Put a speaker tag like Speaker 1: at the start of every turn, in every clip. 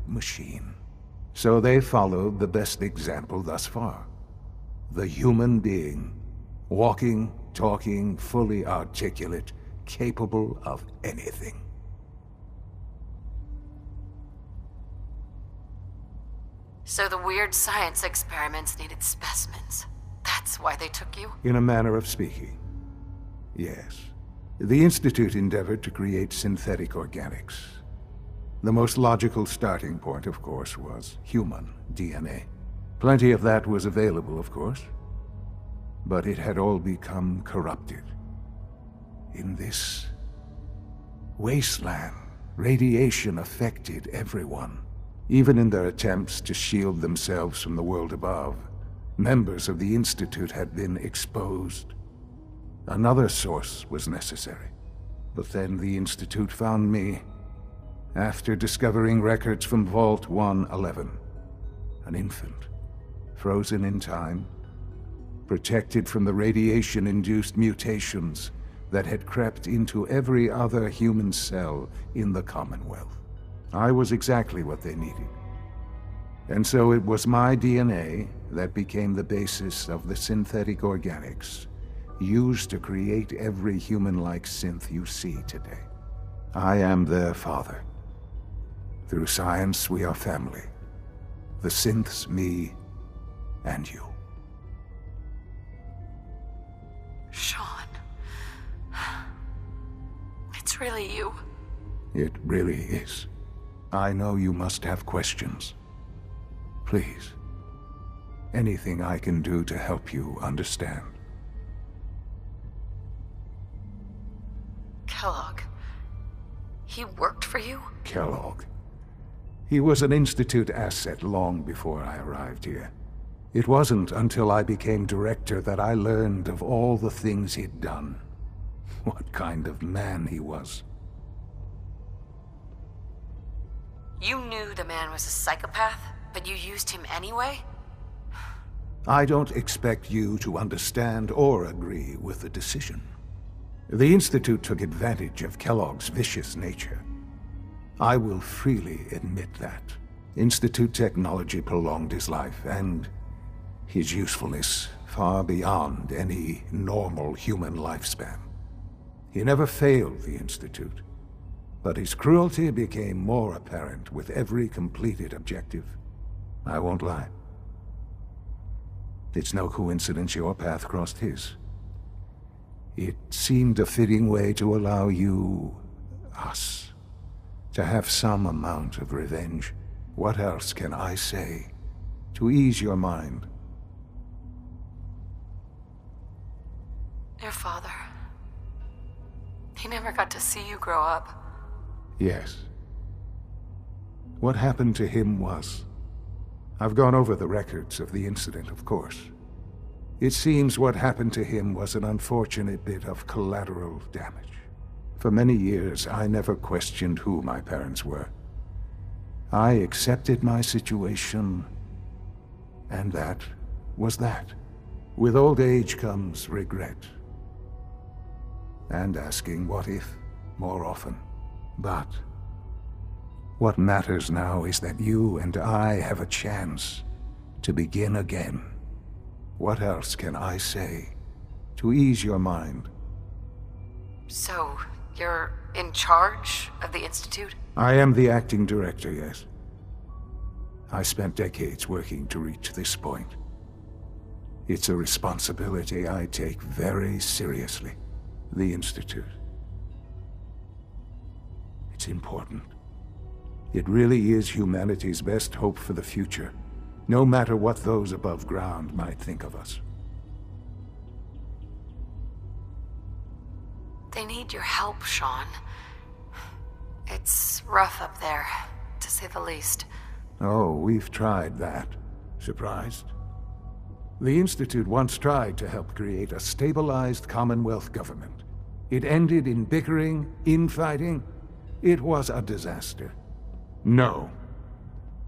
Speaker 1: machine. So they followed the best example thus far. The human being, walking, talking, fully articulate, capable of anything.
Speaker 2: So the weird science experiments needed specimens. That's why they took you?
Speaker 1: In a manner of speaking, yes. The Institute endeavored to create synthetic organics. The most logical starting point, of course, was human DNA. Plenty of that was available, of course. But it had all become corrupted. In this wasteland, radiation affected everyone. Even in their attempts to shield themselves from the world above, members of the Institute had been exposed. Another source was necessary. But then the Institute found me, after discovering records from Vault 111. An infant, frozen in time, protected from the radiation-induced mutations that had crept into every other human cell in the Commonwealth. I was exactly what they needed. And so it was my DNA that became the basis of the synthetic organics used to create every human-like synth you see today. I am their father. Through science, we are family. The synths, me, and you.
Speaker 2: Sean. It's really you.
Speaker 1: It really is. I know you must have questions. Please. Anything I can do to help you understand.
Speaker 2: Kellogg. He worked for you?
Speaker 1: Kellogg. He was an Institute asset long before I arrived here. It wasn't until I became director that I learned of all the things he'd done. What kind of man he was.
Speaker 2: You knew the man was a psychopath, but you used him anyway?
Speaker 1: I don't expect you to understand or agree with the decision. The Institute took advantage of Kellogg's vicious nature. I will freely admit that. Institute technology prolonged his life, and his usefulness far beyond any normal human lifespan. He never failed the Institute, but his cruelty became more apparent with every completed objective. I won't lie. It's no coincidence your path crossed his. It seemed a fitting way to allow you, us, to have some amount of revenge. What else can I say to ease your mind?
Speaker 2: Your father. He never got to see you grow up.
Speaker 1: Yes. What happened to him was... I've gone over the records of the incident, of course. It seems what happened to him was an unfortunate bit of collateral damage. For many years, I never questioned who my parents were. I accepted my situation, and that was that. With old age comes regret. And asking what if more often. But what matters now is that you and I have a chance to begin again. What else can I say to ease your mind?
Speaker 2: So, you're in charge of the Institute?
Speaker 1: I am the acting director, yes. I spent decades working to reach this point. It's a responsibility I take very seriously. The Institute. It's important. It really is humanity's best hope for the future, no matter what those above ground might think of us.
Speaker 2: They need your help, Sean. It's rough up there, to say the least.
Speaker 1: Oh, we've tried that. Surprised? The Institute once tried to help create a stabilized Commonwealth government. It ended in bickering, infighting. It was a disaster. No.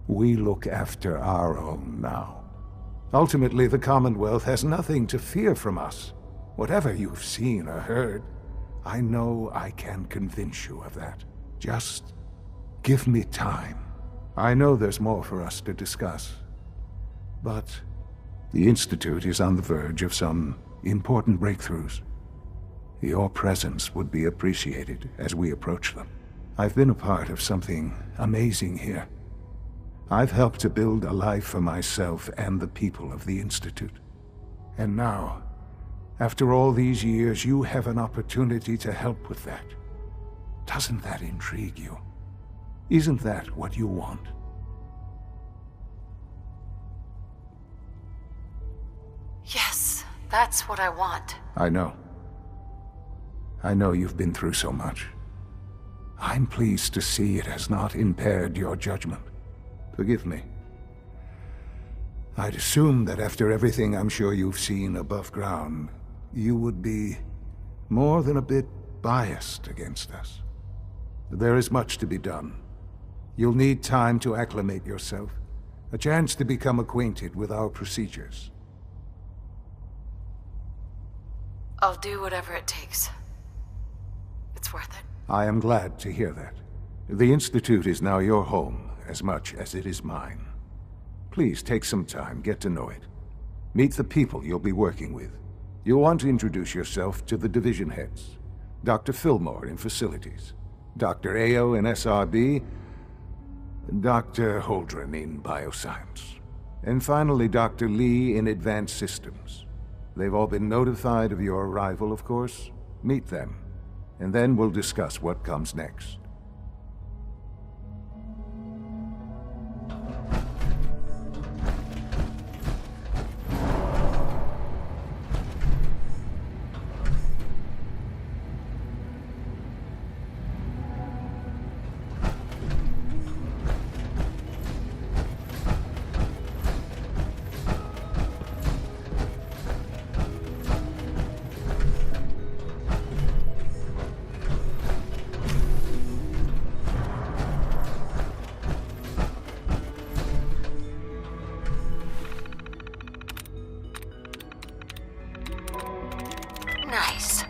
Speaker 1: We look after our own now. Ultimately, the Commonwealth has nothing to fear from us. Whatever you've seen or heard, I know I can convince you of that. Just give me time. I know there's more for us to discuss, but the Institute is on the verge of some important breakthroughs. Your presence would be appreciated as we approach them. I've been a part of something amazing here. I've helped to build a life for myself and the people of the Institute. And now, after all these years, you have an opportunity to help with that. Doesn't that intrigue you? Isn't that what you want?
Speaker 2: Yes, that's what I want.
Speaker 1: I know. I know you've been through so much. I'm pleased to see it has not impaired your judgment. Forgive me. I'd assume that after everything I'm sure you've seen above ground, you would be more than a bit biased against us. There is much to be done. You'll need time to acclimate yourself, a chance to become acquainted with our procedures.
Speaker 2: I'll do whatever it takes. It's worth it.
Speaker 1: I am glad to hear that. The Institute is now your home as much as it is mine. Please take some time, get to know it. Meet the people you'll be working with. You'll want to introduce yourself to the division heads. Dr. Fillmore in Facilities, Dr. Ao in SRB, Dr. Holdren in Bioscience, and finally Dr. Lee in Advanced Systems. They've all been notified of your arrival, of course. Meet them, and then we'll discuss what comes next.
Speaker 2: Nice.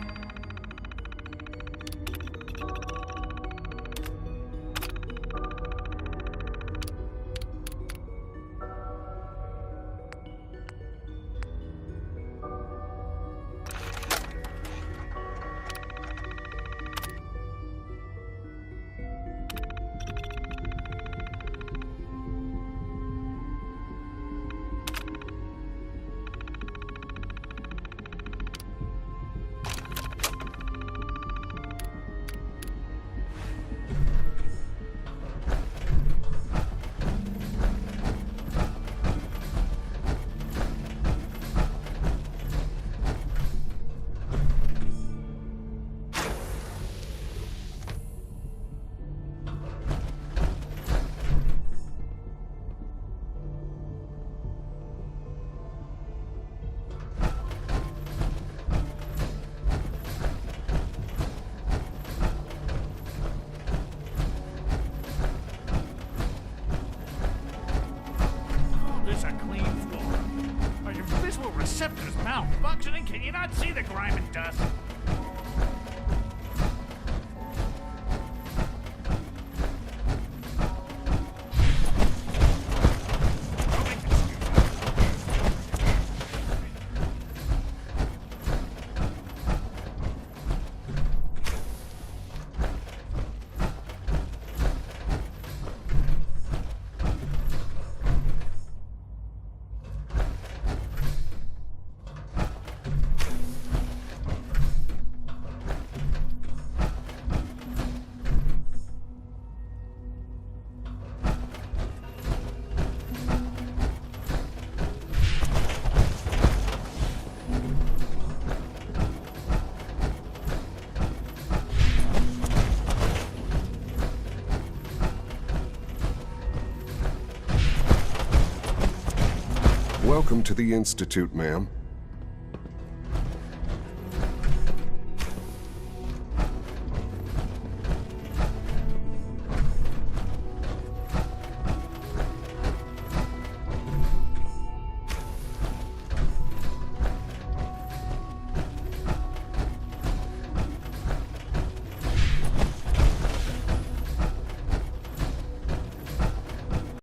Speaker 3: Receptors malfunctioning? Can you not see the grime and dust?
Speaker 4: Welcome to the Institute, ma'am.